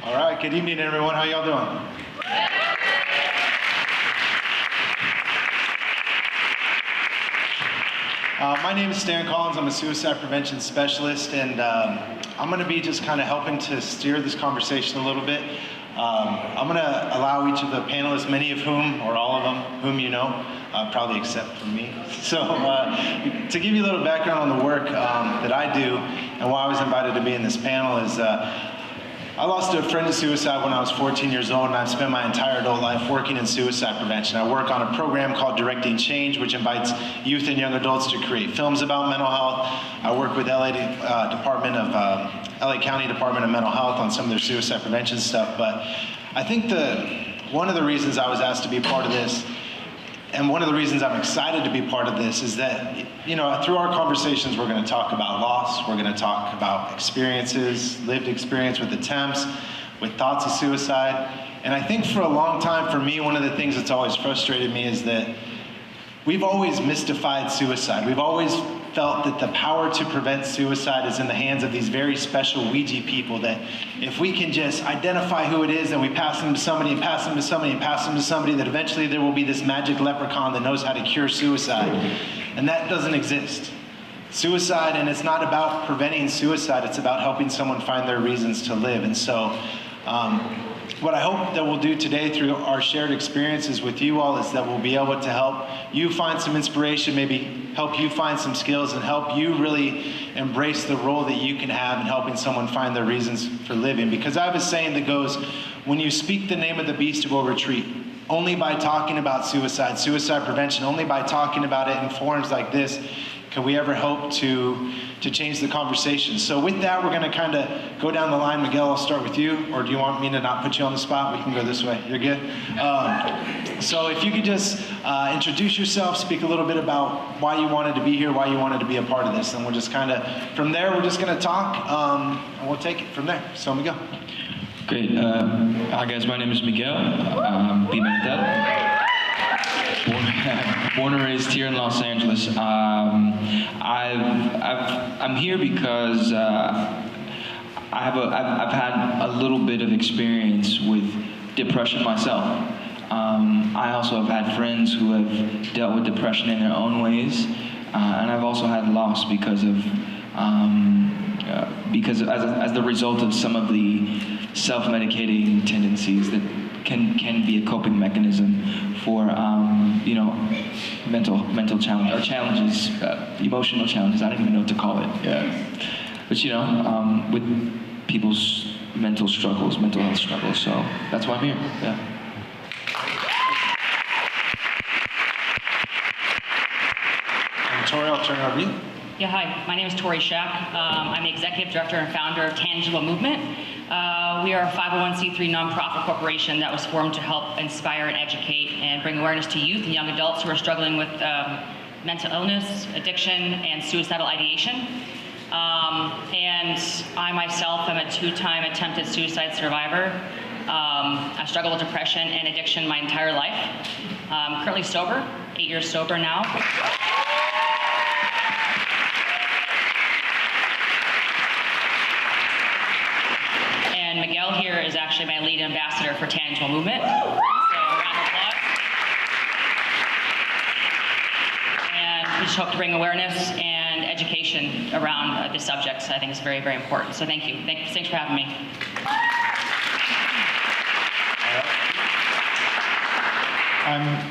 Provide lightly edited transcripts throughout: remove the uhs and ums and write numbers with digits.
All right, good evening, everyone. How y'all doing? My name is Stan Collins. I'm a suicide prevention specialist, and I'm going to be just kind of helping to steer this conversation a little bit. I'm going to allow each of the panelists, many of whom, or all of them, whom you know, probably except for me. So to give you a little background on the work that I do and why I was invited to be in this panel is I lost a friend to suicide when I was 14 years old, and I've spent my entire adult life working in suicide prevention. I work on a program called Directing Change, which invites youth and young adults to create films about mental health. I work with LA County Department of Mental Health on some of their suicide prevention stuff. But I think one of the reasons I was asked to be part of this, and one of the reasons I'm excited to be part of this, is that, you know, through our conversations, we're going to talk about loss, we're going to talk about experiences, lived experience with attempts, with thoughts of suicide. And I think for a long time, for me, one of the things that's always frustrated me is that we've always mystified suicide. We've always felt that the power to prevent suicide is in the hands of these very special Ouija people, that if we can just identify who it is and we pass them to somebody and pass them to somebody and pass them to somebody, that eventually there will be this magic leprechaun that knows how to cure suicide. And that doesn't exist. Suicide, and it's not about preventing suicide, it's about helping someone find their reasons to live. And so what I hope that we'll do today through our shared experiences with you all is that we'll be able to help you find some inspiration, maybe help you find some skills, and help you really embrace the role that you can have in helping someone find their reasons for living. Because I have a saying that goes, when you speak the name of the beast, it will retreat. Only by talking about suicide, suicide prevention, only by talking about it in forums like this, can we ever hope to change the conversation. So with that, we're going to kind of go down the line. Miguel, I'll start with you, or do you want me to not put you on the spot? We can go this way. You're good? So if you could just introduce yourself, speak a little bit about why you wanted to be here, why you wanted to be a part of this, and we'll just kind of, from there, we're just going to talk, and we'll take it from there. So Miguel. Great. Hi guys, my name is Miguel. Born and raised here in Los Angeles. I'm here because I've had a little bit of experience with depression myself. I also have had friends who have dealt with depression in their own ways, and I've also had loss because as the result of some of the self-medicating tendencies that can be a coping mechanism for mental challenge or challenges, emotional challenges. I don't even know what to call it. Yeah. But with people's mental health struggles. So that's why I'm here. Yeah. And Torri, I'll turn it over to you. Yeah, hi. My name is Torri Shack. I'm the executive director and founder of Tangible Movement. We are a 501c3 nonprofit corporation that was formed to help inspire and educate and bring awareness to youth and young adults who are struggling with mental illness, addiction, and suicidal ideation. And I myself am a 2-time attempted suicide survivor. I've struggled with depression and addiction my entire life. I'm currently sober, 8 years sober now. And Miguel here is actually my lead ambassador for Tangible Movement. So round of applause. And we just hope to bring awareness and education around this subject. So I think it's very, very important. So thank you. Thanks for having me.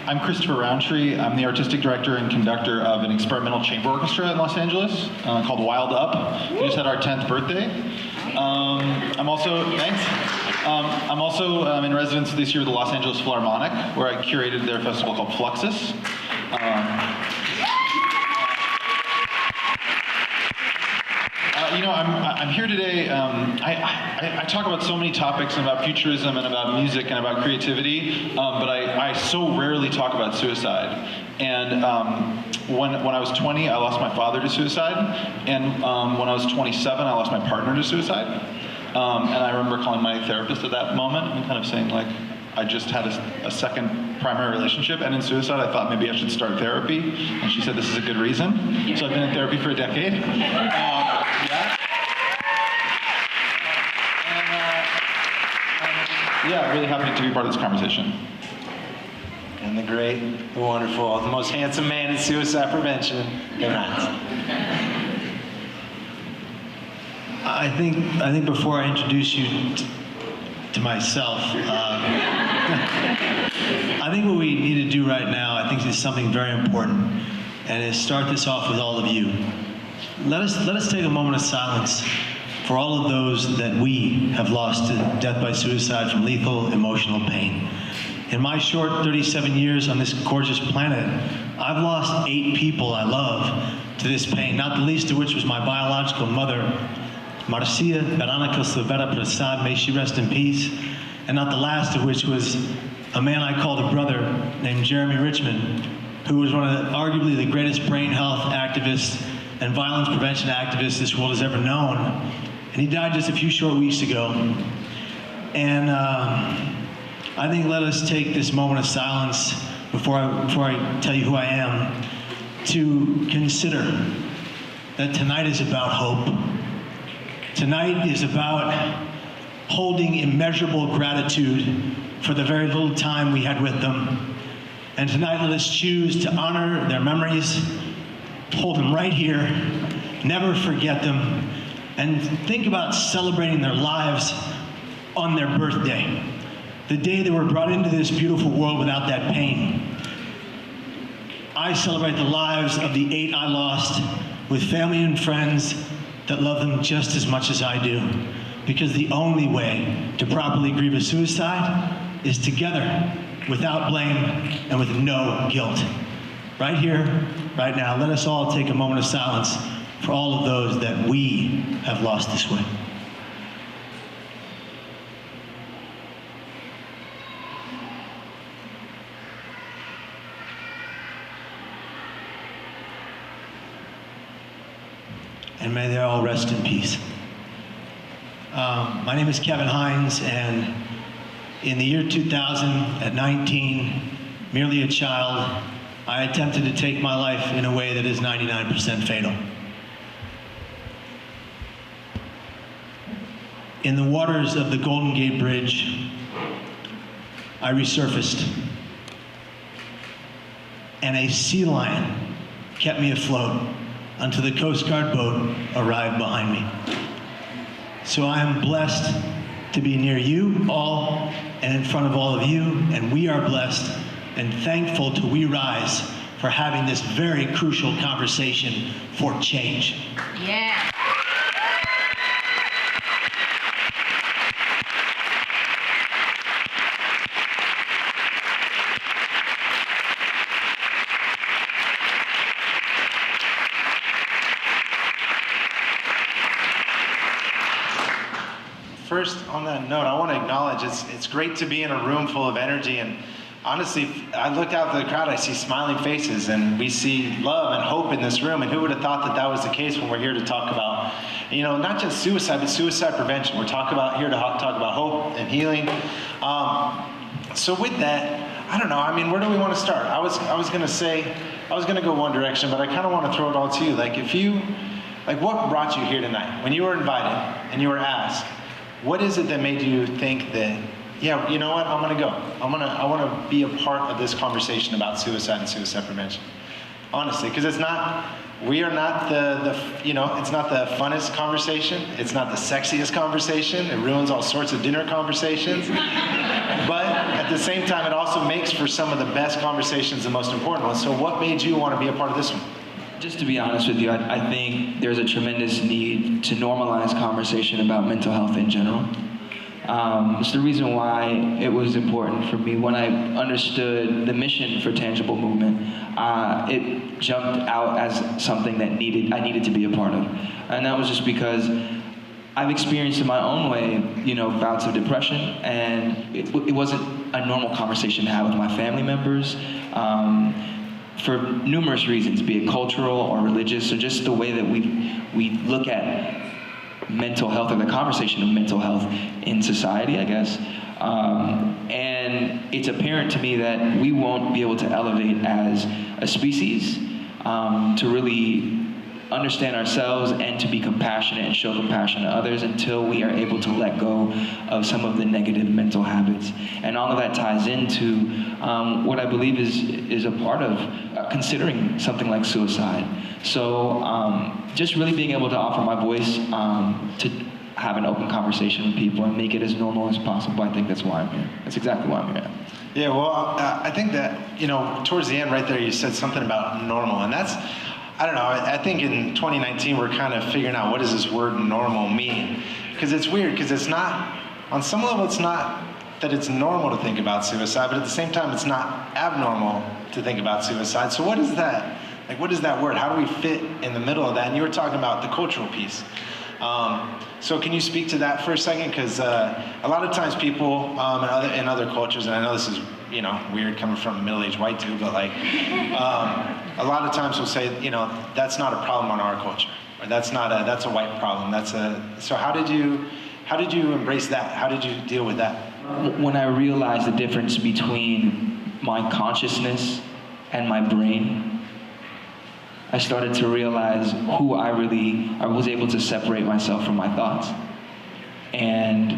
I'm Christopher Rountree. I'm the artistic director and conductor of an experimental chamber orchestra in Los Angeles called Wild Up. We just had our 10th birthday. I'm also in residence this year with the Los Angeles Philharmonic, where I curated their festival called Fluxus. I'm here today. I talk about so many topics and about futurism and about music and about creativity, but I so rarely talk about suicide. And when I was 20, I lost my father to suicide, and when I was 27, I lost my partner to suicide. And I remember calling my therapist at that moment and kind of saying, like, I just had a second primary relationship, and in suicide I thought maybe I should start therapy, and she said this is a good reason. So I've been in therapy for a decade. Yeah. Yeah, really happy to be part of this conversation. And the great, the wonderful, the most handsome man in suicide prevention, Kevin Hines. I think before I introduce you to myself, I think what we need to do right now, I think is something very important, and is start this off with all of you. Let us take a moment of silence for all of those that we have lost to death by suicide from lethal emotional pain. In my short 37 years on this gorgeous planet, I've lost 8 people I love to this pain, not the least of which was my biological mother, Marcia Veronica Silvera Prasad, may she rest in peace, and not the last of which was a man I called a brother named Jeremy Richmond, who was one of arguably the greatest brain health activists and violence prevention activists this world has ever known. And he died just a few short weeks ago. And I think let us take this moment of silence before I tell you who I am, to consider that tonight is about hope. Tonight is about holding immeasurable gratitude for the very little time we had with them. And tonight let us choose to honor their memories, hold them right here, never forget them, and think about celebrating their lives on their birthday, the day they were brought into this beautiful world without that pain. I celebrate the lives of the 8 I lost with family and friends that love them just as much as I do, because the only way to properly grieve a suicide is together, without blame and with no guilt. Right here, right now, let us all take a moment of silence for all of those that we have lost this way. And may they all rest in peace. My name is Kevin Hines, and in the year 2000, at 19, merely a child, I attempted to take my life in a way that is 99% fatal. In the waters of the Golden Gate Bridge, I resurfaced, and a sea lion kept me afloat until the Coast Guard boat arrived behind me. So I am blessed to be near you all and in front of all of you, and we are blessed and thankful to We Rise for having this very crucial conversation for change. Yeah. First, on that note, I want to acknowledge it's great to be in a room full of energy, and honestly, I look out at the crowd, I see smiling faces, and we see love and hope in this room, and who would have thought that that was the case when we're here to talk about, not just suicide, but suicide prevention. We're here to talk about hope and healing. So with that, I don't know, where do we want to start? I was going to go one direction, but I kind of want to throw it all to you. What brought you here tonight? When you were invited and you were asked, what is it that made you think that, yeah, you know what, I'm gonna go. I wanna be a part of this conversation about suicide and suicide prevention. Honestly, because it's not the funnest conversation. It's not the sexiest conversation. It ruins all sorts of dinner conversations. But at the same time, it also makes for some of the best conversations, the most important ones. So what made you want to be a part of this one? Just to be honest with you, I think there's a tremendous need to normalize conversation about mental health in general. It's the reason why it was important for me when I understood the mission for Tangible Movement. It jumped out as something that I needed to be a part of. And that was just because I've experienced in my own way, bouts of depression, and it wasn't a normal conversation to have with my family members. For numerous reasons, be it cultural or religious, or just the way that we look at mental health, or the conversation of mental health in society, I guess. And it's apparent to me that we won't be able to elevate as a species to really understand ourselves and to be compassionate and show compassion to others until we are able to let go of some of the negative mental habits. And all of that ties into what I believe is a part of considering something like suicide. So just really being able to offer my voice to have an open conversation with people and make it as normal as possible. I think that's why I'm here. That's exactly why I'm here. Yeah, well, I think that, towards the end right there, you said something about normal, and that's, I don't know, I think in 2019 we're kind of figuring out what does this word normal mean? Because it's weird, because it's not, on some level it's not that it's normal to think about suicide, but at the same time it's not abnormal to think about suicide. So what is that? Like, what is that word? How do we fit in the middle of that? And you were talking about the cultural piece. So can you speak to that for a second? Because a lot of times people in other cultures, and I know this is weird coming from a middle-aged white dude, but like a lot of times we'll say that's not a problem on our culture, or that's a white problem. So how did you embrace that? How did you deal with that? When I realized the difference between my consciousness and my brain, I started to realize who I was able to separate myself from my thoughts. And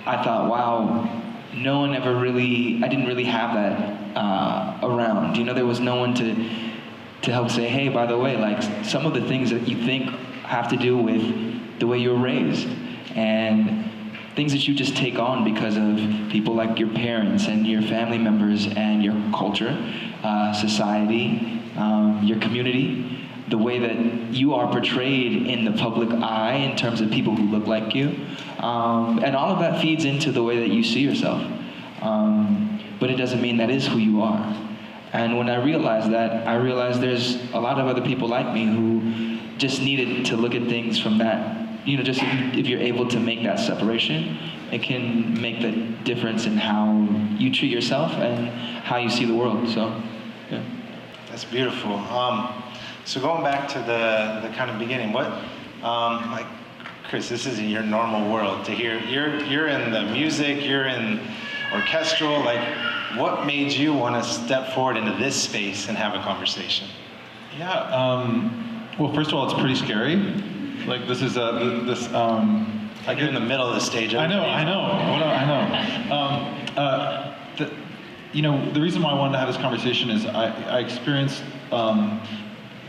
I thought, wow, no one ever I didn't really have that around. There was no one to help say, hey, by the way, like some of the things that you think have to do with the way you were raised and things that you just take on because of people like your parents and your family members and your culture, society, your community, the way that you are portrayed in the public eye in terms of people who look like you. And all of that feeds into the way that you see yourself. But it doesn't mean that is who you are. And when I realized that, I realized there's a lot of other people like me who just needed to look at things from that. Just if you're able to make that separation, it can make the difference in how you treat yourself and how you see the world. So, yeah. That's beautiful. So going back to the kind of beginning, what, like, Chris, this isn't your normal world to hear. You're in the music, you're in orchestral. Like, what made you want to step forward into this space and have a conversation? Yeah. Well, first of all, it's pretty scary. Like, this is Like you're in the middle of the stage. I know. The reason why I wanted to have this conversation is I experienced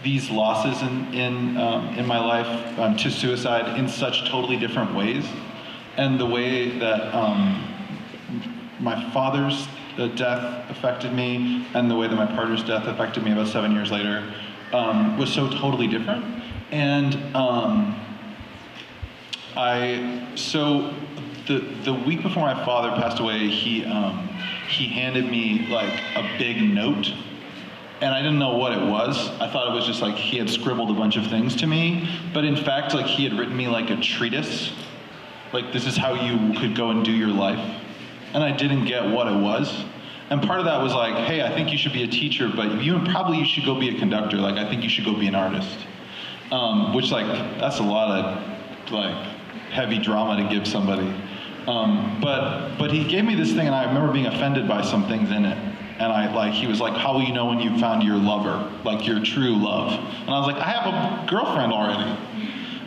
these losses in my life to suicide in such totally different ways, and the way that my father's death affected me, and the way that my partner's death affected me about 7 years later was so totally different. And the week before my father passed away, he handed me like a big note. And I didn't know what it was. I thought it was just like he had scribbled a bunch of things to me. But in fact, like he had written me like a treatise. Like, this is how you could go and do your life. And I didn't get what it was. And part of that was like, hey, I think you should be a teacher, but you should go be a conductor. Like, I think you should go be an artist. Which, like, that's a lot of, like, heavy drama to give somebody. But he gave me this thing, and I remember being offended by some things in it. And he was like, how will you know when you found your lover, like your true love? And I was like, I have a girlfriend already.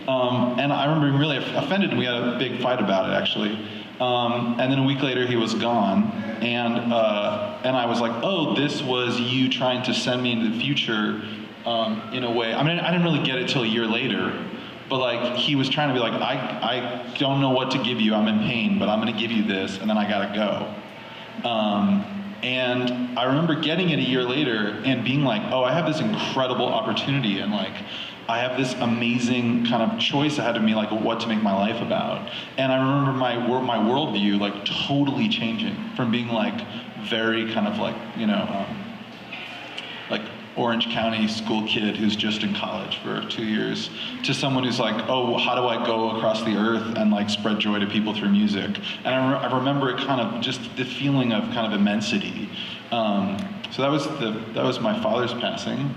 And I remember being really offended, and we had a big fight about it, actually. And then a week later, he was gone. And I was like, oh, this was you trying to send me into the future in a way. I mean, I didn't really get it till a year later. But like, he was trying to be like, I don't know what to give you. I'm in pain, but I'm going to give you this, and then I got to go. And I remember getting it a year later and being like, oh, I have this incredible opportunity, and like, I have this amazing kind of choice ahead of me, like what to make my life about. And I remember my worldview like totally changing from being like very kind of like, like Orange County school kid who's just in college for 2 years to someone who's like, oh, how do I go across the earth and like spread joy to people through music? And I remember it kind of just the feeling of kind of immensity. So that was my father's passing.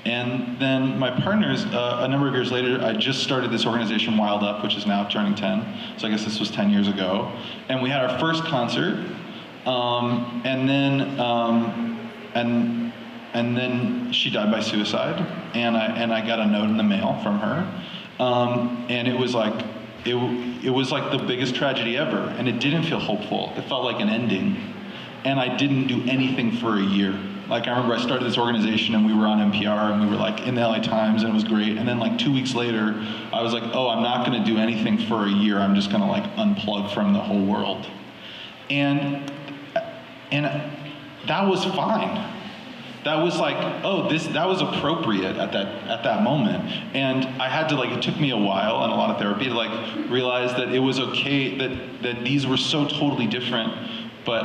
And then my partner's, a number of years later, I just started this organization, Wild Up, which is now turning 10. So I guess this was 10 years ago. And we had our first concert. And And then she died by suicide, and I got a note in the mail from her, and it was like the biggest tragedy ever, and it didn't feel hopeful. It felt like an ending, and I didn't do anything for a year. Like, I remember I started this organization, and we were on NPR, and we were like in the LA Times, and it was great. And then like 2 weeks later, I was like, oh, I'm not going to do anything for a year. I'm just going to like unplug from the whole world, and that was fine. That was like, oh, that was appropriate at that moment. And I had to, like, it took me a while and a lot of therapy to like realize that it was okay, that these were so totally different, but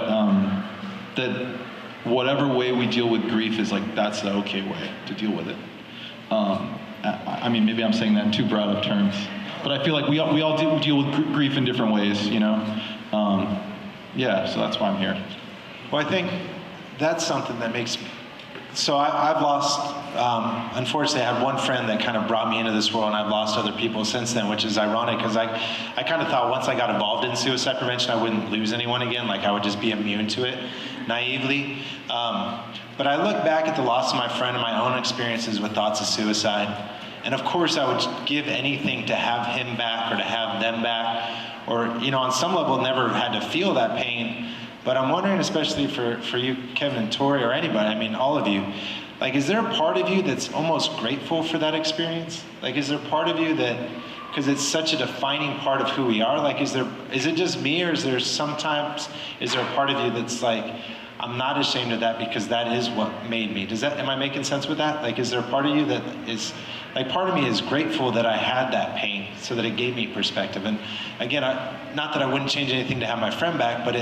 that whatever way we deal with grief is like, that's the okay way to deal with it. I mean, maybe I'm saying that in too broad of terms, but I feel like we all deal with grief in different ways, you know? Yeah, so that's why I'm here. Well, I think that's something that makes. So I've lost, unfortunately, I had one friend that kind of brought me into this world, and I've lost other people since then, which is ironic, because I kind of thought once I got involved in suicide prevention, I wouldn't lose anyone again, like I would just be immune to it, naively. But I look back at the loss of my friend and my own experiences with thoughts of suicide, and of course I would give anything to have him back or to have them back, or, you know, on some level never had to feel that pain. But I'm wondering, especially for you, Kevin and Torri, or anybody, I mean, all of you, like, is there a part of you that's almost grateful for that experience? Like, is there a part of you that, because it's such a defining part of who we are, like, is it just me, or is there a part of you that's like, I'm not ashamed of that because that is what made me? Am I making sense with that? Like, is there a part of you that is, like, part of me is grateful that I had that pain so that it gave me perspective. And again, not that I wouldn't change anything to have my friend back, but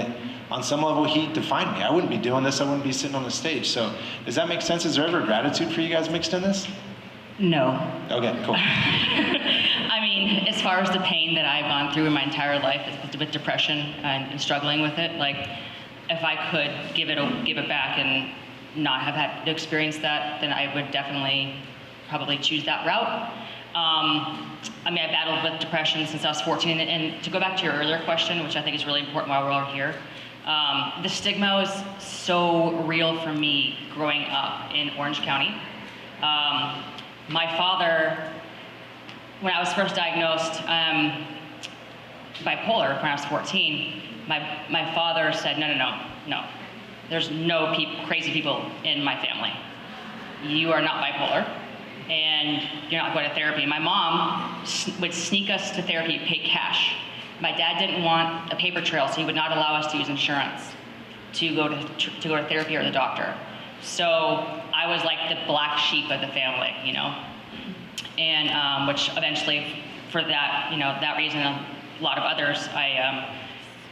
on some level, he defined me. I wouldn't be doing this. I wouldn't be sitting on the stage. So does that make sense? Is there ever gratitude for you guys mixed in this? No. Okay, cool. I mean, as far as the pain that I've gone through in my entire life with depression and struggling with it, like, if I could give it back and not have had to experience that, then I would definitely probably choose that route. I mean, I battled with depression since I was 14, and to go back to your earlier question, which I think is really important while we're all here, the stigma was so real for me growing up in Orange County. My father, when I was first diagnosed bipolar when I was 14, my father said, no. There's no crazy people in my family. You are not bipolar, and you're not going to therapy. My mom would sneak us to therapy, pay cash. My dad didn't want a paper trail, so he would not allow us to use insurance to go to therapy or the doctor. So I was like the black sheep of the family, you know? And which eventually, for that, you know, that reason, a lot of others, I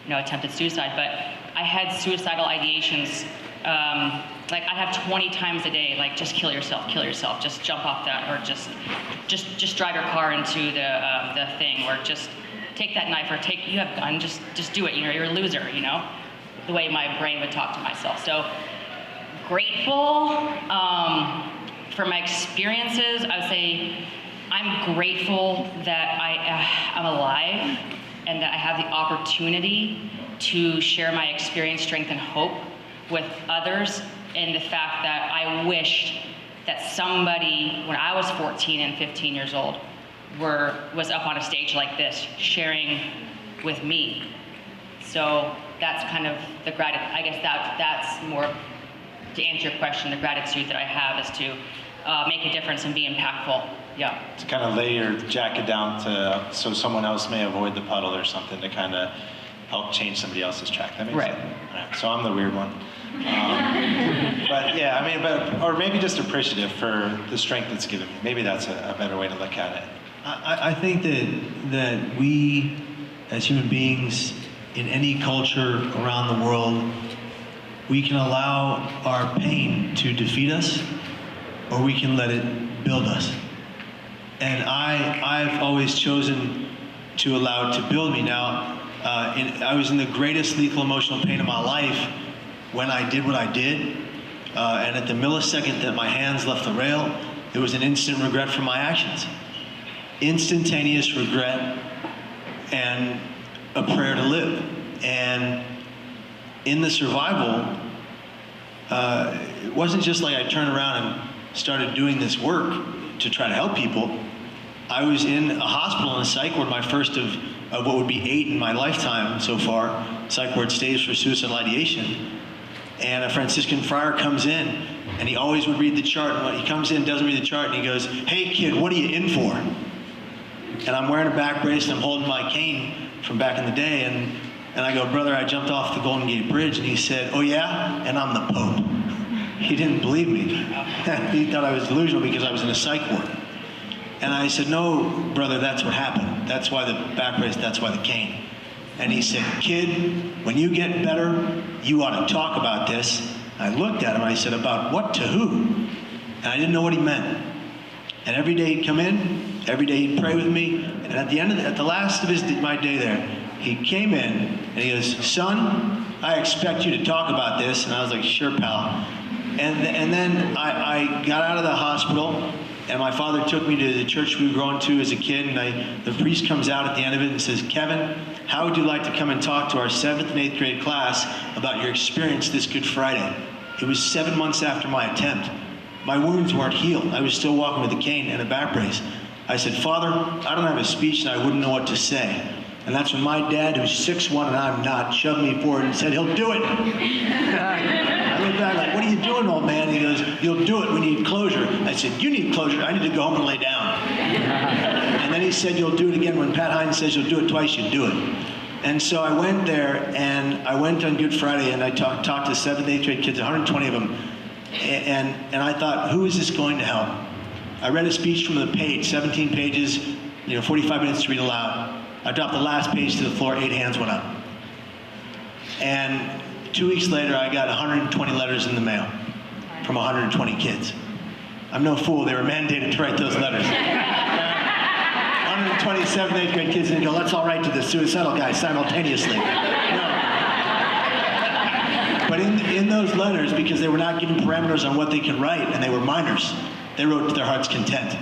attempted suicide. But I had suicidal ideations, like I have 20 times a day, like, just kill yourself, just jump off that, or just drive your car into the thing, or just take that knife, or you have a gun, just do it, you know, you're a loser, you know, the way my brain would talk to myself. So grateful for my experiences. I would say I'm grateful that I'm alive and that I have the opportunity to share my experience, strength, and hope with others, and the fact that I wished that somebody, when I was 14 and 15 years old, was up on a stage like this, sharing with me. So that's kind of the gratitude. I guess that's more, to answer your question, the gratitude that I have is to make a difference and be impactful. Yeah. To kind of lay your jacket down so someone else may avoid the puddle or something, to kind of help change somebody else's track. That makes sense. Right. So I'm the weird one. But yeah, I mean, or maybe just appreciative for the strength it's given me. Maybe that's a better way to look at it. I think that we, as human beings, in any culture around the world, we can allow our pain to defeat us, or we can let it build us. And I've always chosen to allow it to build me. Now, I was in the greatest lethal emotional pain of my life when I did what I did, and at the millisecond that my hands left the rail, it was an instant regret for my actions. Instantaneous regret and a prayer to live. And in the survival, it wasn't just like I turned around and started doing this work to try to help people. I was in a hospital in a psych ward, my first of what would be 8 in my lifetime so far, psych ward stays for suicidal ideation. And a Franciscan friar comes in, and he always would read the chart. And when he comes in, doesn't read the chart, and he goes, "Hey kid, what are you in for?" And I'm wearing a back brace, and I'm holding my cane from back in the day, and I go, "Brother, I jumped off the Golden Gate Bridge." And he said, "Oh yeah? And I'm the Pope." He didn't believe me. He thought I was delusional because I was in a psych ward. And I said, "No, brother, that's what happened. That's why the back brace, that's why the cane." And he said, "Kid, when you get better, you ought to talk about this." I looked at him, and I said, "About what to who?" And I didn't know what he meant. And every day he'd come in, every day he'd pray with me, and at the end of at the last of my day there, he came in, and he goes, "Son, I expect you to talk about this." And I was like, "Sure, pal." And then I got out of the hospital, and my father took me to the church we were going to as a kid, and the priest comes out at the end of it and says, "Kevin, how would you like to come and talk to our 7th and 8th grade class about your experience this Good Friday?" It was 7 months after my attempt. My wounds weren't healed. I was still walking with a cane and a back brace. I said, "Father, I don't have a speech and I wouldn't know what to say." And that's when my dad, who's 6'1" and I'm not, shoved me forward and said, "He'll do it." I looked back like, "What are you doing, old man?" He goes, "You'll do it. We need closure." I said, "You need closure. I need to go home and lay down." And then he said, "You'll do it again. When Pat Hines says you'll do it twice, you do it." And so I went there, and I went on Good Friday, and I talked to 7th, 8th grade kids, 120 of them, and I thought, who is this going to help? I read a speech from the page, 17 pages, 45 minutes to read aloud. I dropped the last page to the floor, 8 hands went up. And 2 weeks later, I got 120 letters in the mail from 120 kids. I'm no fool, they were mandated to write those letters. 127 8th grade kids didn't go, "Let's all write to the suicidal guy simultaneously." No. But in those letters, because they were not given parameters on what they could write, and they were minors, they wrote to their heart's content.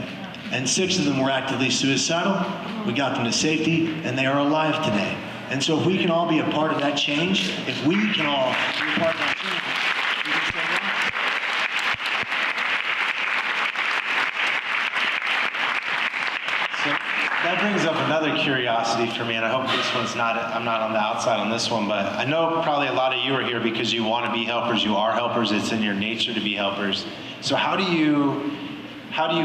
And 6 of them were actively suicidal. We got them to safety, and they are alive today. And so if we can all be a part of that change, if we can all be a part of that change, we can stay alive. So that brings up another curiosity for me, and I hope this one's I'm not on the outside on this one, but I know probably a lot of you are here because you want to be helpers. You are helpers. It's in your nature to be helpers. So how do you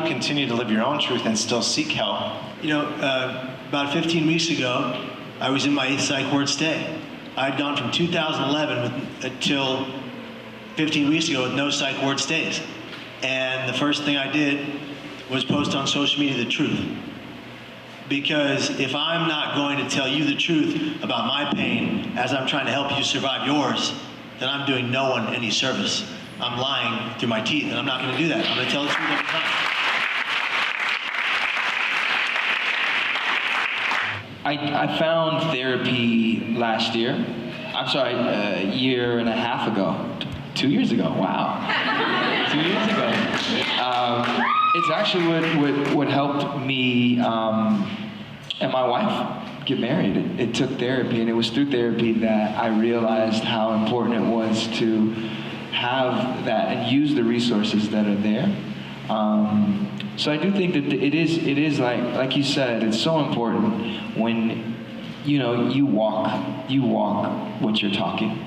continue to live your own truth and still seek help? About 15 weeks ago, I was in my 8th psych ward stay. I'd gone from 2011 until 15 weeks ago with no psych ward stays. And the first thing I did was post on social media the truth. Because if I'm not going to tell you the truth about my pain as I'm trying to help you survive yours, then I'm doing no one any service. I'm lying through my teeth, and I'm not going to do that. I'm going to tell the truth every time. I found therapy last year. I'm sorry, a year and a half ago. 2 years ago, wow. 2 years ago. It's actually what helped me and my wife get married. It took therapy, and it was through therapy that I realized how important it was to have that and use the resources that are there. So I do think that it is like you said, it's so important when you walk what you're talking,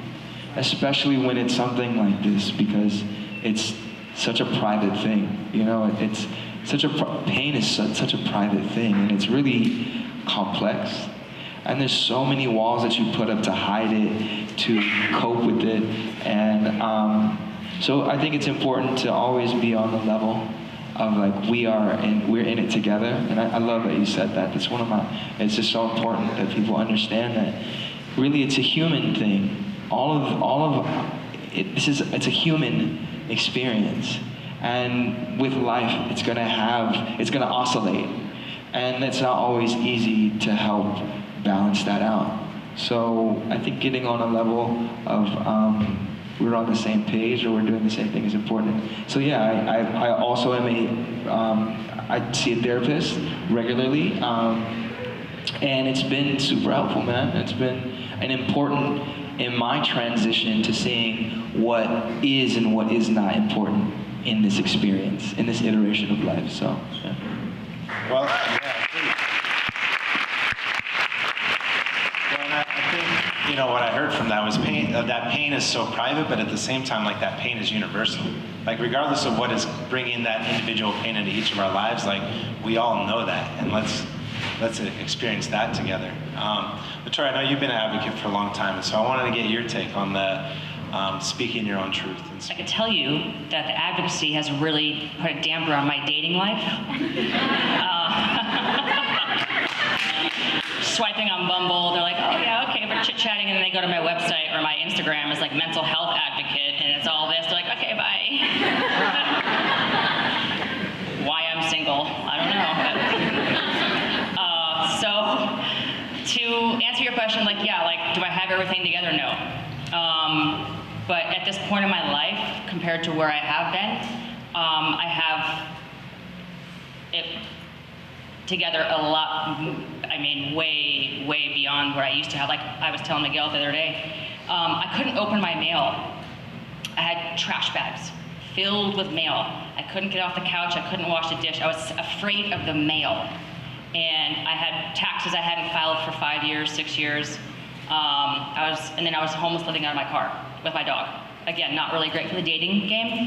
especially when it's something like this, because it's such a private thing. It's such pain is such a private thing, and it's really complex. And there's so many walls that you put up to hide it, to cope with it, and so I think it's important to always be on the level of we're in it together. And I love that you said that. That's it's just so important that people understand that really it's a human thing. It's a human experience. And with life, it's gonna oscillate. And it's not always easy to help balance that out. So I think getting on a level of we're on the same page or we're doing the same thing is important. So yeah, I also am I see a therapist regularly, and it's been super helpful, man. It's been an important in my transition to seeing what is and what is not important in this experience, in this iteration of life. So, yeah. Well, yeah, please. Well, and I think, you know, what I heard from that was pain. That pain is so private, but at the same time, like, that pain is universal. Like, regardless of what is bringing that individual pain into each of our lives, like, we all know that, and let's experience that together. But Torri, I know you've been an advocate for a long time, and so I wanted to get your take on the speaking your own truth. I can tell you that the advocacy has really put a damper on my dating life. Swiping on Bumble, they're like, oh yeah, okay, we're chit-chatting, and then they go to my website or my Instagram as like mental health advocate, and it's all this. They're like, okay, bye. Why I'm single, I don't know. So to answer your question, like, yeah, like, do I have everything together? No. But at this point in my life, compared to where I have been, I have it together a lot. I mean, way, way beyond where I used to have. Like I was telling Miguel the other day, I couldn't open my mail. I had trash bags filled with mail. I couldn't get off the couch. I couldn't wash the dish. I was afraid of the mail. And I had taxes I hadn't filed for 5 years, 6 years. And then I was homeless, living out of my car with my dog. Again, not really great for the dating game.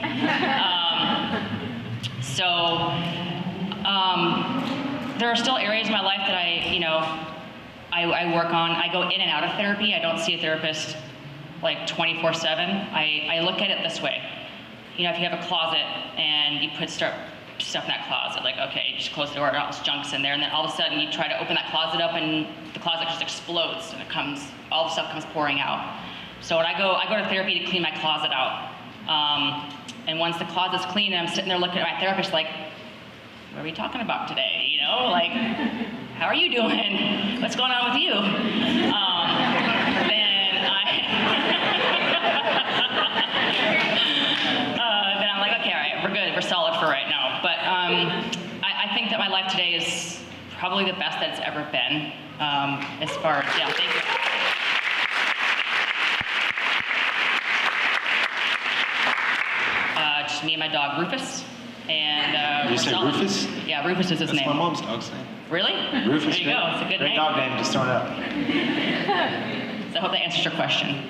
There are still areas in my life that I work on. I go in and out of therapy. I don't see a therapist like 24/7. I look at it this way. You know, if you have a closet and you put stuff in that closet, like, okay, you just close the door and all this junk's in there, and then all of a sudden you try to open that closet up and the closet just explodes and all the stuff comes pouring out. So when I go to therapy to clean my closet out. And once the closet's clean and I'm sitting there looking at my therapist like, what are we talking about today? You know, like, how are you doing? What's going on with you? Then I'm like, okay, all right, we're good, we're solid for right now. But I think that my life today is probably the best that it's ever been. As far as, yeah, thank you. Just me and my dog Rufus. And you say Rufus? Yeah, Rufus is his name. That's my mom's dog's name. Really? Rufus. There you go. It's a good great name. dog name. Just throwing it out. So I hope that answers your question.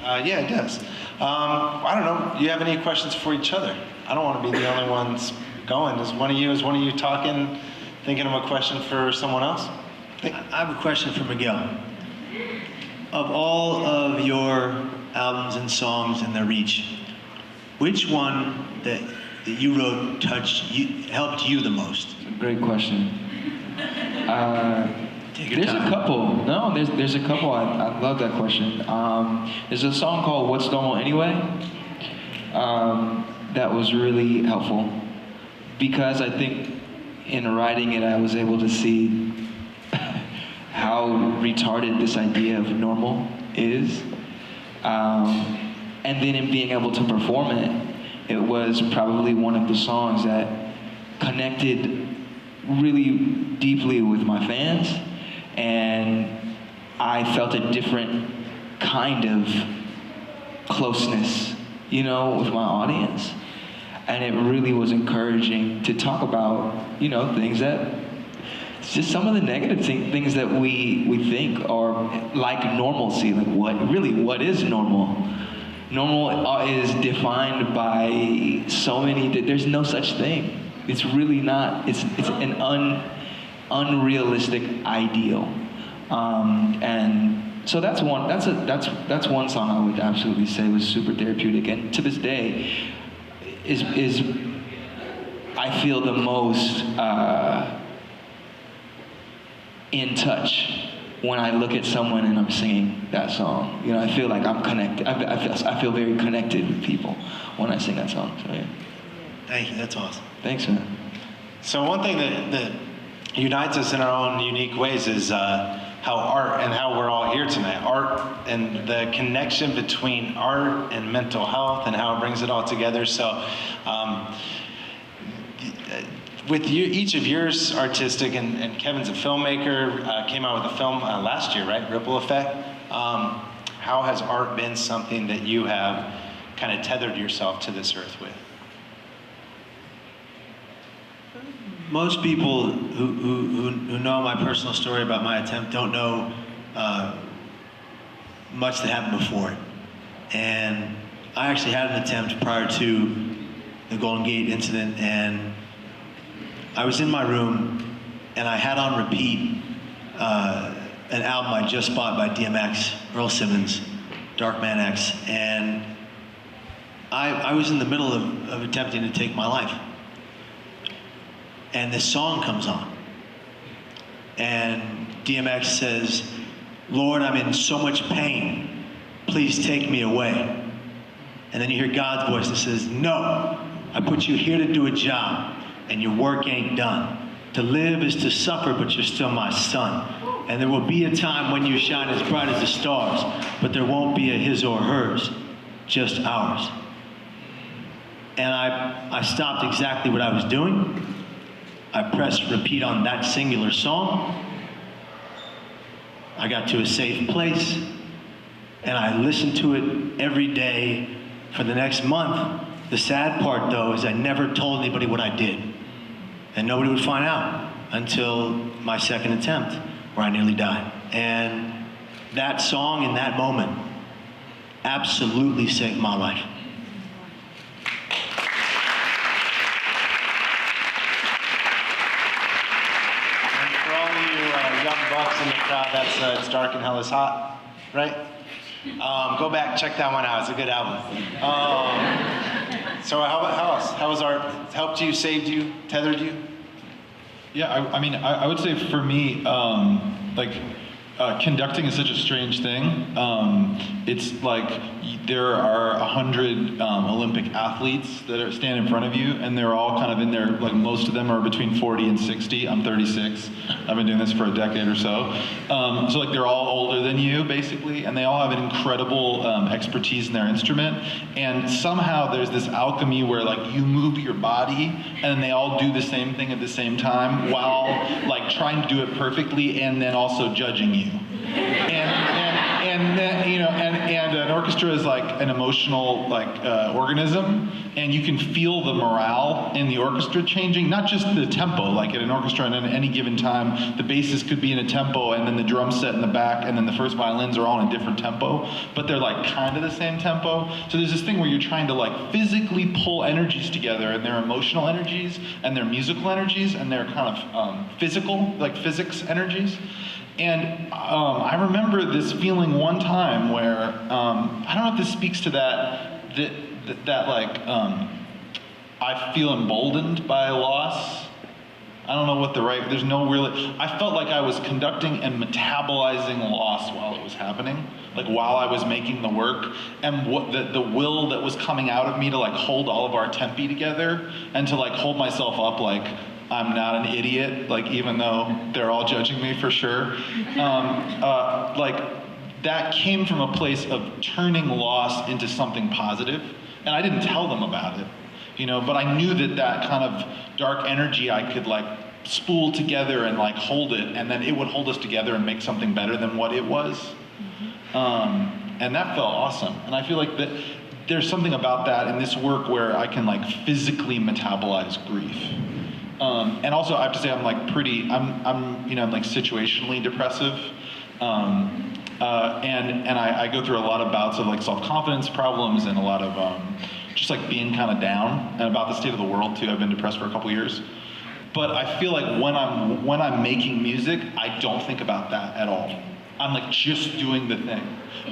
Yeah, it does. I don't know. Do you have any questions for each other? I don't want to be the only ones going. Is one of you talking, thinking of a question for someone else? I have a question for Miguel. Of all of your albums and songs and their reach, which one that you wrote helped you the most? Great question. Take your There's time. a couple. No, there's a couple. I love that question. There's a song called "What's Normal Anyway" that was really helpful because I think in writing it I was able to see how retarded this idea of normal is, and then in being able to perform it, it was probably one of the songs that connected really deeply with my fans, and I felt a different kind of closeness, you know, with my audience. And it really was encouraging to talk about, you know, things that, just some of the negative things that we think are like normalcy, like what is normal? Normal is defined by so many, there's no such thing. It's really not, it's an unrealistic ideal. And so that's one song I would absolutely say was super therapeutic, and to this day is I feel the most in touch when I look at someone and I'm singing that song. You know, I feel like I'm connected. I feel very connected with people when I sing that song. So yeah. Thank you, that's awesome. Thanks, man. So one thing that unites us in our own unique ways is how art, and how we're all here tonight, art and the connection between art and mental health and how it brings it all together. So with you, each of yours artistic, and Kevin's a filmmaker, came out with a film last year, right? Ripple Effect. How has art been something that you have kind of tethered yourself to this earth with? Most people who know my personal story about my attempt don't know much that happened before it. And I actually had an attempt prior to the Golden Gate incident, and I was in my room and I had on repeat an album I just bought by DMX, Earl Simmons, Dark Man X, and I was in the middle of attempting to take my life. And this song comes on. And DMX says, "Lord, I'm in so much pain. Please take me away." And then you hear God's voice that says, "No, I put you here to do a job, and your work ain't done. To live is to suffer, but you're still my son. And there will be a time when you shine as bright as the stars, but there won't be a his or hers, just ours." And I stopped exactly what I was doing. I pressed repeat on that singular song. I got to a safe place, and I listened to it every day for the next month. The sad part, though, is I never told anybody what I did, and nobody would find out until my second attempt, where I nearly died. And that song in that moment absolutely saved my life. Bucks in the crowd, that's It's Dark and Hell is Hot, right? Go back, check that one out. It's a good album. So how else? How has art helped you, saved you, tethered you? Yeah, I would say for me, conducting is such a strange thing. It's like there are 100 Olympic athletes that stand in front of you, and they're all kind of in there, like most of them are between 40 and 60. I'm 36. I've been doing this for a decade or so. So like they're all older than you, basically, and they all have an incredible expertise in their instrument. And somehow there's this alchemy where like you move your body, and they all do the same thing at the same time while like trying to do it perfectly, and then also judging you. And an orchestra is like an emotional organism, and you can feel the morale in the orchestra changing, not just the tempo, like at an orchestra and at any given time, the basses could be in a tempo, and then the drum set in the back, and then the first violins are all in a different tempo, but they're like kind of the same tempo. So there's this thing where you're trying to like physically pull energies together, and their emotional energies, and their musical energies, and their kind of physical, like physics energies. And I remember this feeling one time where, I don't know if this speaks to that I feel emboldened by a loss. I don't know what there's no really, I felt like I was conducting and metabolizing loss while it was happening, like while I was making the work, and what the will that was coming out of me to like hold all of our tempi together, and to like hold myself up like, I'm not an idiot, like even though they're all judging me for sure. That came from a place of turning loss into something positive, and I didn't tell them about it, but I knew that kind of dark energy I could like spool together and like hold it, and then it would hold us together and make something better than what it was. And that felt awesome, and I feel like that there's something about that in this work where I can like physically metabolize grief. And also, I have to say, I'm like I'm like situationally depressive, and I go through a lot of bouts of like self-confidence problems, and a lot of just like being kind of down, and about the state of the world too. I've been depressed for a couple years, but I feel like when I'm making music, I don't think about that at all. I'm like just doing the thing.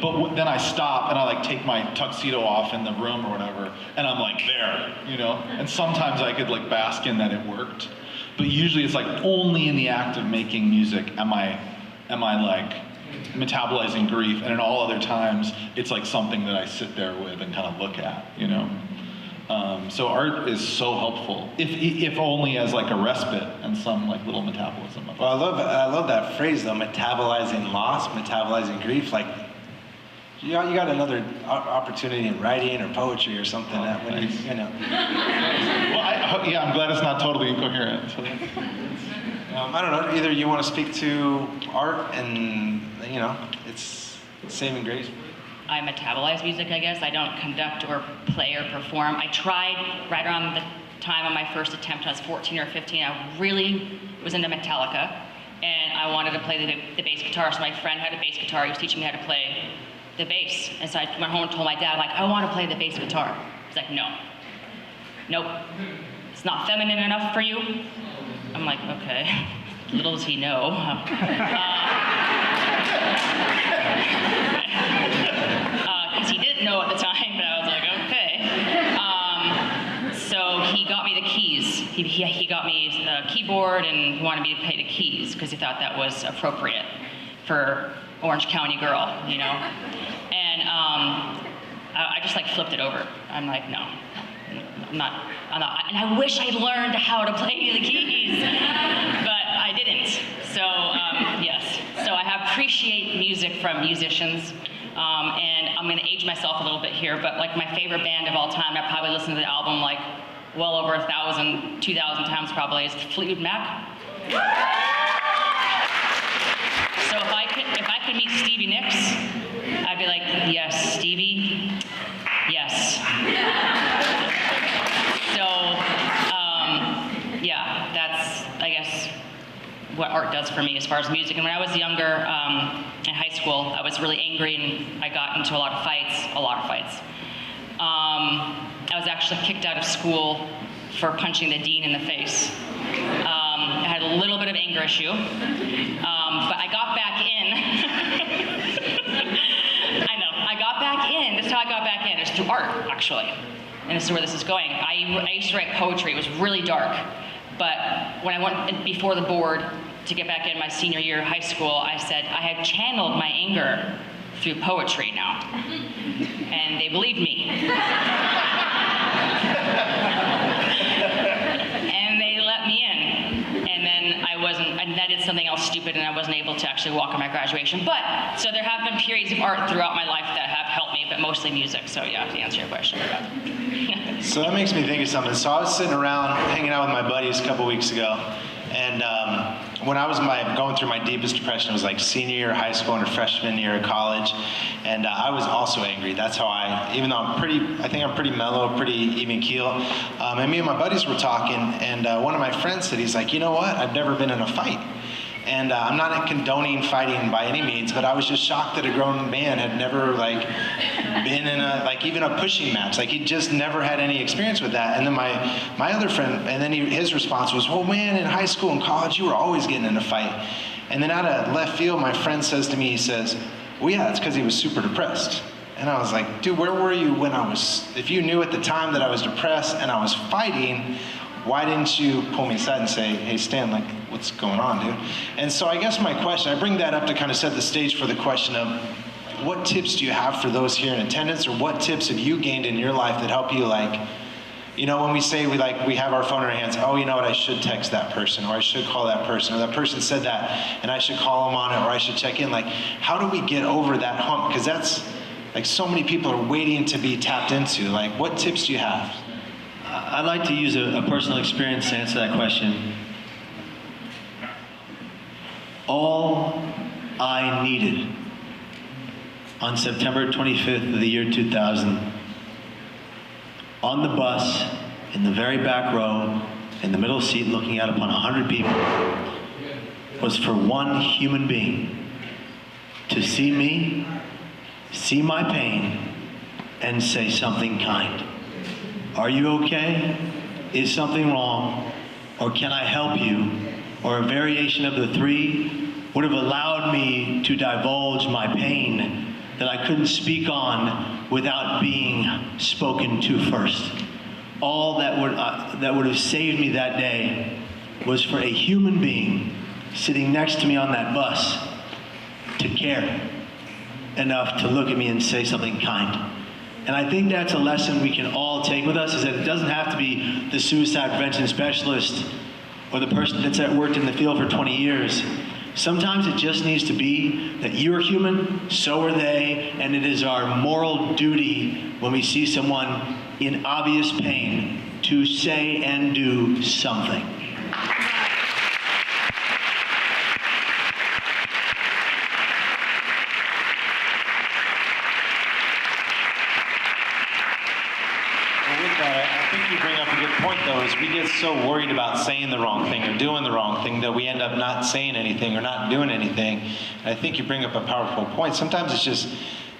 But then I stop and I like take my tuxedo off in the room or whatever, and I'm like there, And sometimes I could like bask in that it worked, but usually it's like only in the act of making music am I like metabolizing grief, and in all other times it's like something that I sit there with and kind of look at, So art is so helpful, if only as like a respite and some like little metabolism of it. Well, I love that phrase though, metabolizing loss, metabolizing grief. Like, you got another opportunity in writing or poetry or something that when Well, I'm glad it's not totally incoherent. I don't know. Either you want to speak to art and it's saving grace. I metabolize music, I guess. I don't conduct or play or perform. I tried right around the time of my first attempt. I was 14 or 15. I really was into Metallica, and I wanted to play the bass guitar. So my friend had a bass guitar. He was teaching me how to play the bass. And so I went home and told my dad, like, I want to play the bass guitar. He's like, no. Nope. It's not feminine enough for you? I'm like, okay. Little does he know. Because he didn't know at the time, but I was like, okay. So he got me the keys. He got me a keyboard, and he wanted me to play the keys because he thought that was appropriate for Orange County girl, you know? And I just like flipped it over. I'm like, no, I'm not. And I wish I'd learned how to play the keys, but I didn't. So yes, so I appreciate music from musicians, and I'm gonna age myself a little bit here, but like my favorite band of all time, I probably listened to the album like well over 1,000, 2,000 times probably, is Fleetwood Mac. So if I could meet Stevie Nicks, I'd be like, yes, Stevie, yes. So, yeah, that's, I guess, what art does for me as far as music. And when I was younger, in high school, I was really angry, and I got into a lot of fights. I was actually kicked out of school for punching the dean in the face. I had a little bit of anger issue, but I got back in. I know, I got back in. This is how I got back in. It's through art, actually. And this is where this is going. I used to write poetry. It was really dark. But when I went before the board to get back in my senior year of high school, I said, I have channeled my anger through poetry now. And they believed me. And they let me in. And then I did something else stupid, and I wasn't able to actually walk on my graduation. But, so there have been periods of art throughout my life that have helped me, but mostly music. So yeah, to answer your question. So that makes me think of something. So I was sitting around hanging out with my buddies a couple weeks ago, and when I was going through my deepest depression, it was like senior year of high school and freshman year of college, and I was also angry. That's how even though I think I'm pretty mellow, pretty even keel, and me and my buddies were talking, and one of my friends said, he's like, you know what, I've never been in a fight. And I'm not condoning fighting by any means, but I was just shocked that a grown man had never been in even a pushing match. He just never had any experience with that. And then my other friend, and then his response was, well, man, in high school and college, you were always getting in a fight. And then out of left field, my friend says to me, he says, well, yeah, it's because he was super depressed. And I was like, dude, where were you if you knew at the time that I was depressed and I was fighting, why didn't you pull me aside and say, hey, Stan, what's going on, dude? And so I guess my question, I bring that up to kind of set the stage for the question of, what tips do you have for those here in attendance, or what tips have you gained in your life that help you, when we say we have our phone in our hands, oh, you know what, I should text that person, or I should call that person, or that person said that, and I should call them on it, or I should check in. How do we get over that hump? Because that's, so many people are waiting to be tapped into. What tips do you have? I'd like to use a personal experience to answer that question. All I needed on September 25th of the year 2000, on the bus, in the very back row, in the middle seat looking out upon 100 people, was for one human being to see me, see my pain, and say something kind. Are you okay? Is something wrong? Or can I help you? Or a variation of the three would have allowed me to divulge my pain that I couldn't speak on without being spoken to first. All that would have saved me that day was for a human being sitting next to me on that bus to care enough to look at me and say something kind. And I think that's a lesson we can all take with us, is that it doesn't have to be the suicide prevention specialist or the person that's worked in the field for 20 years. Sometimes it just needs to be that you're human, so are they, and it is our moral duty when we see someone in obvious pain to say and do something. we get so worried about saying the wrong thing or doing the wrong thing that we end up not saying anything or not doing anything. And I think you bring up a powerful point. Sometimes it's just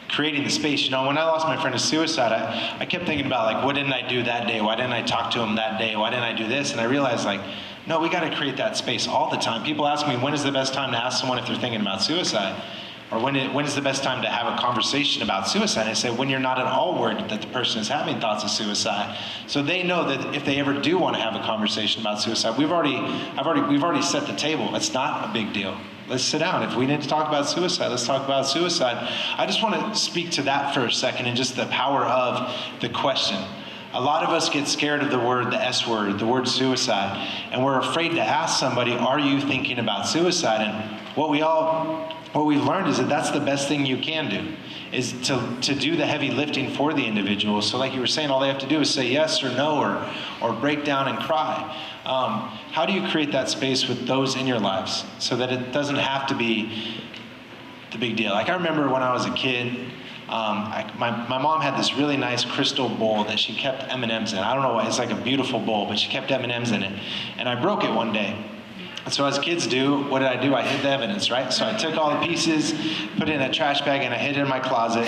creating the space. You know, when I lost my friend to suicide, I kept thinking about, like, what didn't I do that day? Why didn't I talk to him that day? Why didn't I do this? And I realized, like, no, we got to create that space all the time. People ask me, when is the best time to ask someone if they're thinking about suicide? Or when is the best time to have a conversation about suicide? I say, when you're not at all worried that the person is having thoughts of suicide. So they know that if they ever do want to have a conversation about suicide, we've already set the table. It's not a big deal. Let's sit down. If we need to talk about suicide, let's talk about suicide. I just want to speak to that for a second and just the power of the question. A lot of us get scared of the word, the S word, the word suicide, and we're afraid to ask somebody, are you thinking about suicide? And what we've learned is that that's the best thing you can do, is to do the heavy lifting for the individual. So like you were saying, all they have to do is say yes or no or break down and cry. How do you create that space with those in your lives so that it doesn't have to be the big deal? Like I remember when I was a kid, my mom had this really nice crystal bowl that she kept M&Ms in. I don't know why, it's like a beautiful bowl, but she kept M&Ms in it. And I broke it one day. And so as kids do, what did I do? I hid the evidence, right? So I took all the pieces, put it in a trash bag, and I hid it in my closet.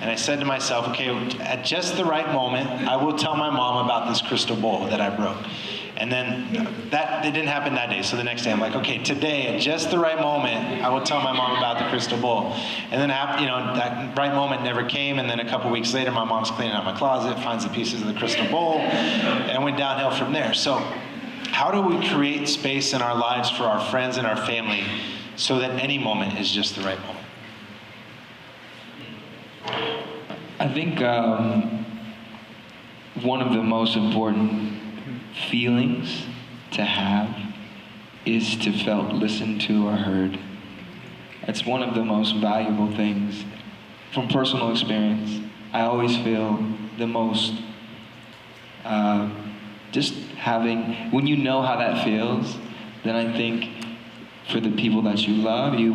And I said to myself, okay, at just the right moment, I will tell my mom about this crystal bowl that I broke. And then it didn't happen that day. So the next day I'm like, okay, today at just the right moment, I will tell my mom about the crystal bowl. And then that right moment never came. And then a couple weeks later, my mom's cleaning out my closet, finds the pieces of the crystal bowl, and went downhill from there. So how do we create space in our lives for our friends and our family so that any moment is just the right moment? I think one of the most important feelings to have is to felt listened to or heard. It's one of the most valuable things. From personal experience, I always feel the most just having, when you know how that feels, then I think for the people that you love, you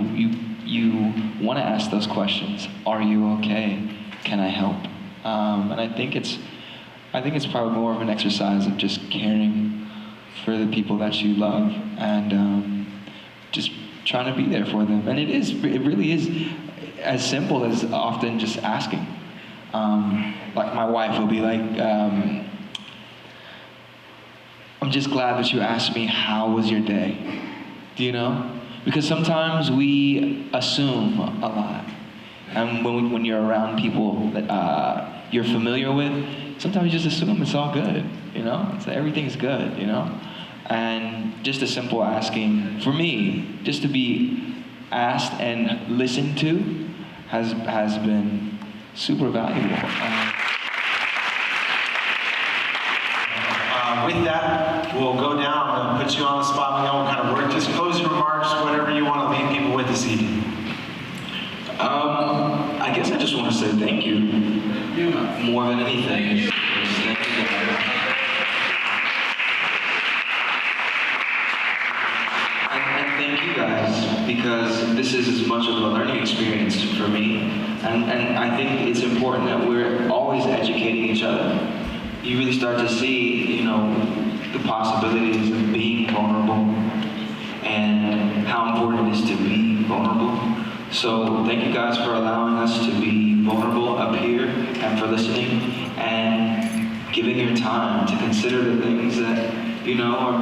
want to ask those questions. Are you okay? Can I help? And I think it's probably more of an exercise of just caring for the people that you love and just trying to be there for them. And it really is as simple as often just asking. Like my wife will be like, I'm just glad that you asked me, how was your day? Do you know? Because sometimes we assume a lot. And when you're around people that you're familiar with, sometimes you just assume it's all good, you know? It's everything's good, you know? And just a simple asking, for me, just to be asked and listened to has been super valuable. With that, we'll go down. I'm going to put you on the spot. We'll kind of work just closing remarks, whatever you want to leave people with this evening. I guess I just want to say thank you. More than anything. Thank you guys. And thank you guys, because this is as much of a learning experience for me. And I think it's important that we're always educating each other. You really start to see, you know, the possibilities of being vulnerable and how important it is to be vulnerable. So thank you guys for allowing us to be vulnerable up here and for listening and giving your time to consider the things that, you know,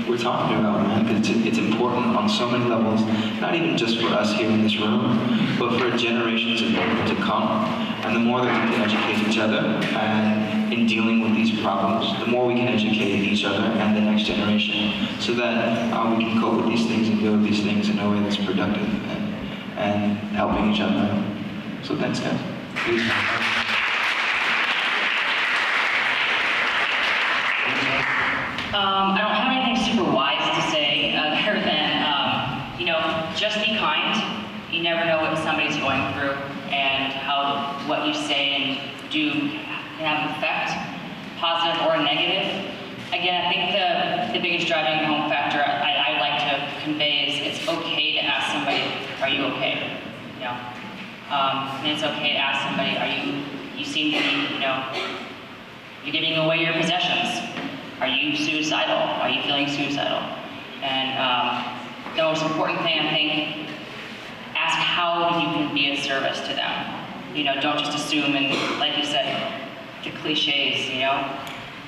we're talking about, man. It's important on so many levels, not even just for us here in this room, but for generations of people to come. And the more that we can educate each other and in dealing with these problems, the more we can educate each other and the next generation so that we can cope with these things and deal with these things in a way that's productive and helping each other. So thanks, guys. Please. I don't have anything super wise to say other than, you know, just be kind. You never know what somebody's going through and how what you say and do can have an effect, positive or negative. Again, I think the biggest driving home factor I like to convey is it's okay to ask somebody, are you okay? You know, and it's okay to ask somebody, you seem to be, you know, you're giving away your possessions. Are you suicidal? Are you feeling suicidal? And the most important thing, I think, ask how you can be of service to them. You know, don't just assume, and like you said, the cliches, you know?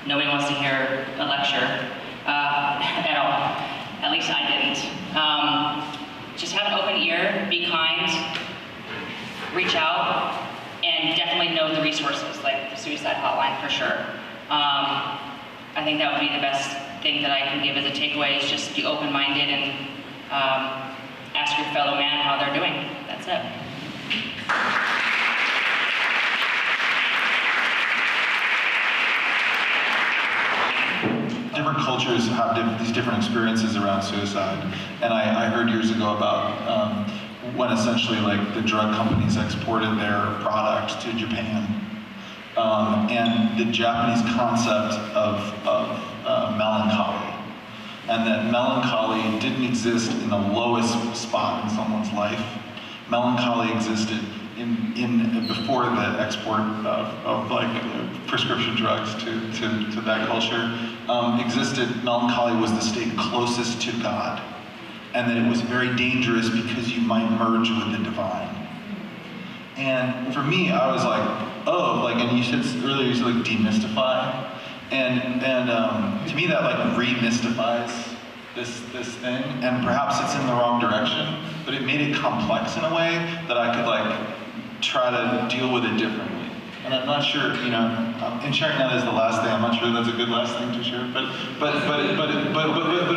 Nobody wants to hear a lecture at all. At least I didn't. Just have an open ear, be kind, reach out, and definitely know the resources, like the suicide hotline for sure. I think that would be the best thing that I can give as a takeaway, is just be open-minded and ask your fellow man how they're doing. That's it. Different cultures have these different experiences around suicide, and I heard years ago about when essentially like the drug companies exported their product to Japan, and the Japanese concept of melancholy, and that melancholy didn't exist in the lowest spot in someone's life. Melancholy existed in before the export of like prescription drugs to that culture existed. Melancholy was the state closest to God, and that it was very dangerous because you might merge with the divine. And for me, I was like, oh, like, and you said earlier, you said like demystify, and to me that like remystifies this thing, and perhaps it's in the wrong direction, but it made it complex in a way that I could like try to deal with it differently. And I'm not sure, you know, and sharing that as the last thing, I'm not sure that's a good last thing to share, but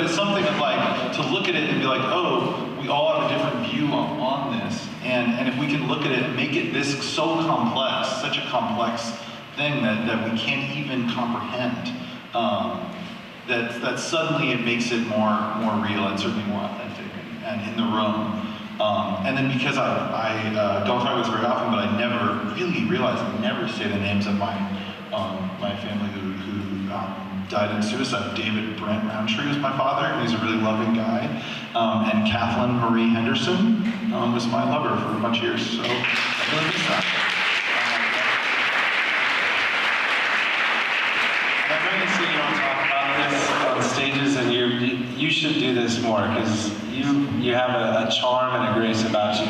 it's something of like, to look at it and be like, oh, we all have a different view on this, and if we can look at it and make it this so complex, such a complex thing that we can't even comprehend, that suddenly it makes it more real and certainly more authentic and in the room. And then because I don't talk about this very often, but I never really realized I never say the names of my family who died in suicide. David Brent Rountree was my father, and he's a really loving guy. And Kathleen Marie Henderson was my lover for a bunch of years, so I really miss that. I'm going to see you don't talk about this on stages, and you should do this more, because you have a charm and a grace about you.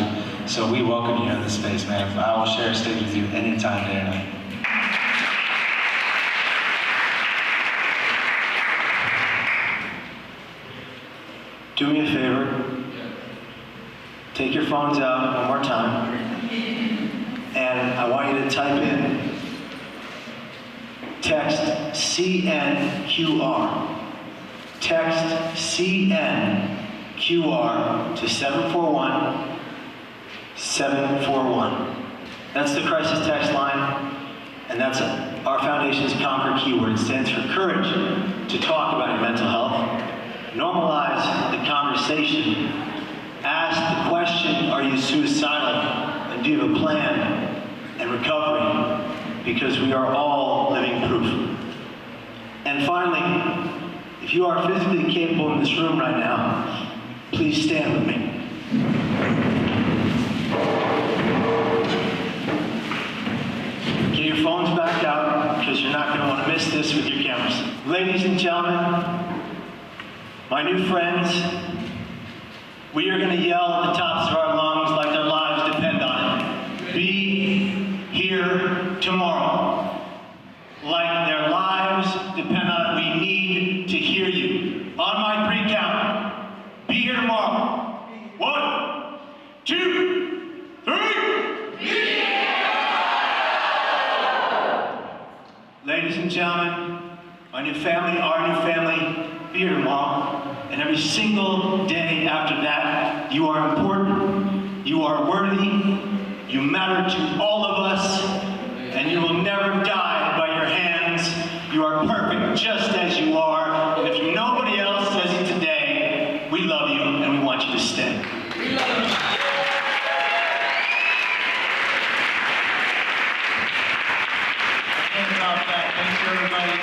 So we welcome you in this space, man. I will share a stage with you anytime, day or night. Do me a favor. Take your phones out one more time. And I want you to type in text CNQR. Text CNQR to 741-741. That's the crisis text line, and that's our foundation's Conquer keyword. It stands for courage to talk about your mental health. Normalize the conversation. Ask the question, are you suicidal? And do you have a plan and recovery? Because we are all living proof. And finally, if you are physically capable in this room right now, please stand with me. Get your phones back out, because you're not going to want to miss this with your cameras. Ladies and gentlemen, my new friends, we are going to yell at the tops of our lungs like our lives depend on it. Be here tomorrow. Like their lives depend on it. We need to hear you. On my pre-count, be here tomorrow. 1, 2, 3. Ladies and gentlemen, my new family, our new family, be here tomorrow. And every single day after that, you are important, you are worthy, you matter to all of us, and you will never die by your hands. You are perfect just as you are, and if nobody else says it today, we love you and we want you to stay. We love you. Thanks, everybody.